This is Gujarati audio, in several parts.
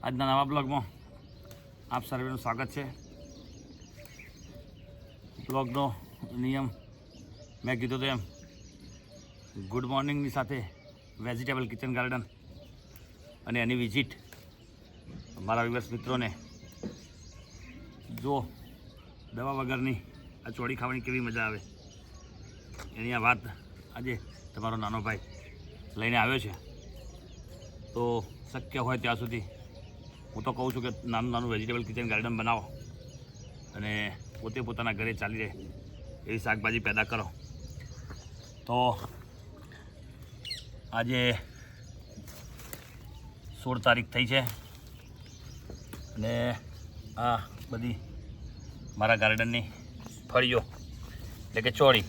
આજના નવા બ્લોગમાં આપ સર્વેનું સ્વાગત છે. બ્લોગનો નિયમ મેં કીધું તો એમ ગુડ મોર્નિંગની સાથે વેજીટેબલ કિચન ગાર્ડન અને એની વિઝિટ મારા વિવર્સ મિત્રોને જો દવા વગરની આ ચોળી ખાવાની કેવી મજા આવે એની આ વાત આજે તમારો નાનો ભાઈ લઈને આવ્યો છે. તો શક્ય હોય ત્યાં સુધી હું તો કહું છું કે નાનું વેજીટેબલ કિચન ગાર્ડન બનાવો અને પોતે પોતાના ઘરે ચાલી રહે એવી શાકભાજી પેદા કરો. તો આજે 16 તારીખ થઈ છે અને આ બધી મારા ગાર્ડનની ફળીઓ એટલે કે ચોળી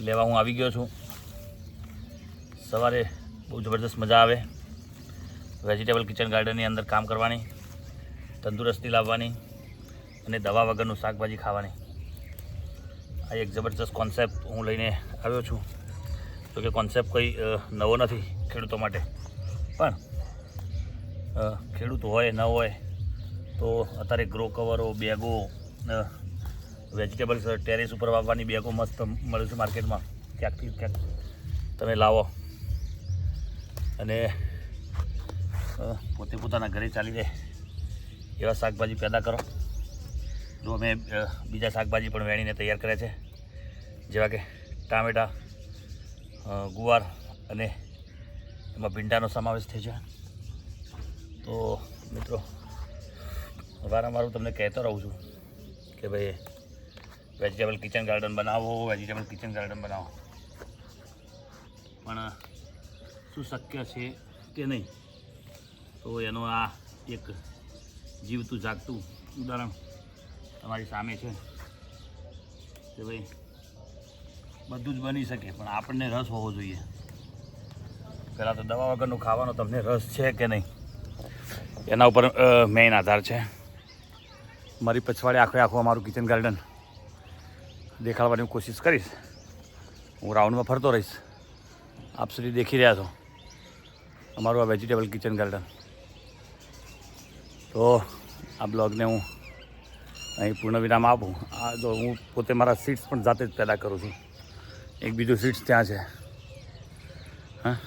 લેવા હું આવી ગયો છું. સવારે બહુ જબરદસ્ત મજા આવે વેજીટેબલ કિચન ગાર્ડનની અંદર કામ કરવાની, તંદુરસ્તી લાવવાની અને દવા વગરનું શાકભાજી ખાવાની. આ એક જબરદસ્ત કોન્સેપ્ટ હું લઈને આવ્યો છું. તો કે કોન્સેપ્ટ કોઈ નવો નથી ખેડૂતો માટે, પણ ખેડૂત હોય ન હોય તો અત્યારે ગ્રો કવરો, બેગો, વેજીટેબલ્સ ટેરેસ ઉપર વાવવાની બેગો મસ્ત મળે છે માર્કેટમાં. ક્યાંકથી ક્યાંક તમે લાવો અને પોતે પોતાના ઘરે ચાલી રહે એવા શાકભાજી પેદા કરો. જો અમે બીજા શાકભાજી પણ વેણીને તૈયાર કર્યા છે, જેવા કે ટામેટાં, ગુવાર અને એમાં ભીંડાનો સમાવેશ થાય છે. તો મિત્રો વારંવાર હું તમને કહેતો રહું છું કે ભાઈ વેજીટેબલ કિચન ગાર્ડન બનાવો, વેજીટેબલ કિચન ગાર્ડન બનાવો, પણ શું શક્ય છે કે નહીં? તો એનું આ એક જીવતું જાગતું ઉદાહરણ તમારી સામે છે કે ભાઈ બધું જ બની શકે, પણ આપણને રસ હોવો જોઈએ. પહેલાં તો દવા વગરનું ખાવાનો તમને રસ છે કે નહીં એના ઉપર મેઇન આધાર છે. મારી પછવાડે આખું અમારું કિચન ગાર્ડન દેખાડવાની કોશિશ કરીશ. હું રાઉન્ડમાં ફરતો રહીશ. આપ સુધી દેખી રહ્યા છો અમારું આ વેજીટેબલ કિચન ગાર્ડન. તો આ બ્લોગને હું અહીં પૂર્ણ વિરામ આપું. આ જો હું પોતે મારા સીડ્સ પણ જાતે જ પેદા કરું છું. એક બીજું સીડ્સ ત્યાં છે. હા,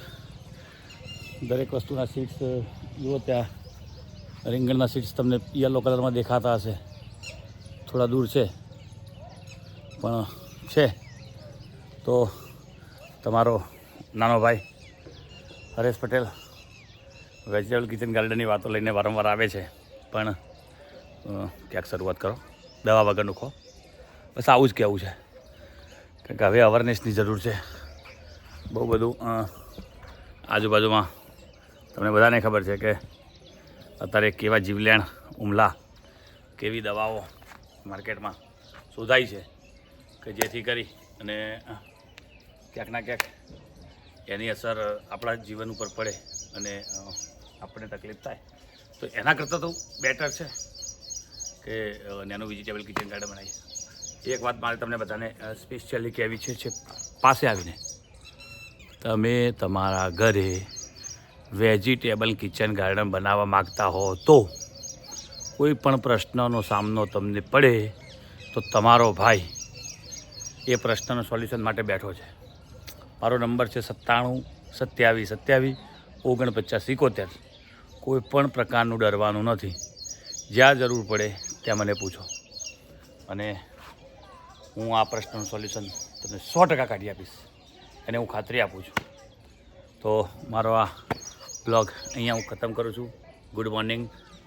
દરેક વસ્તુના સીડ્સ જુઓ. ત્યાં રીંગણના સીડ્સ તમને યલો કલરમાં દેખાતા હશે, થોડા દૂર છે પણ છે. તો તમારો નાનો ભાઈ હરેશ પટેલ વેજીટેબલ કિચન ગાર્ડનની વાતો લઈને વારંવાર આવે છે, પણ ક્યાંક શરૂઆત કરો, દવા વગરનું ખો. બસ આવું જ કહેવું છે કે હવે અવેરનેસની જરૂર છે. બહુ બધું આજુબાજુમાં તમને બધાને ખબર છે કે અત્યારે કેવા જીવલેણ હુમલા, કેવી દવાઓ માર્કેટમાં શોધાઈ છે કે જેથી કરી અને ક્યાંક ના ક્યાંક એની અસર આપણા જીવન ઉપર પડે અને આપણને તકલીફ થાય. તો એના કરતાં તો બેટર છે કે નાનું વેજીટેબલ કિચન ગાર્ડન બનાવીએ. એક વાત મારે તમને બધાને સ્પેશિયલી કહેવી છે પાસે આવીને તમે તમારા ઘરે વેજીટેબલ કિચન ગાર્ડન બનાવવા માગતા હો તો કોઈ પણ પ્રશ્નનો સામનો તમને પડે તો તમારો ભાઈ એ પ્રશ્નનો સોલ્યુશન માટે બેઠો છે. મારો નંબર છે 97 27 27 49 71. કોઈ પણ પ્રકારનું ડરવાનું નથી. જ્યાં જરૂર પડે ત્યાં મને પૂછો અને હું આ પ્રશ્નનું સોલ્યુશન તમને 100% કાઢી આપીશ અને હું ખાતરી આપું છું. તો મારો આ બ્લોગ અહીંયા હું ખતમ કરું છું. Good morning.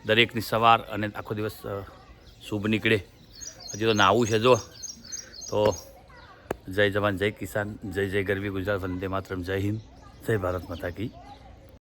દરેકની સવાર અને આખો દિવસ શુભ નીકળે. હજી તો નાવું છે જો. તો જય જવાન, જય કિસાન, જય જય ગરવી ગુજરાત, વંદે માતરમ, જય હિન્દ, જય ભારત માતા કી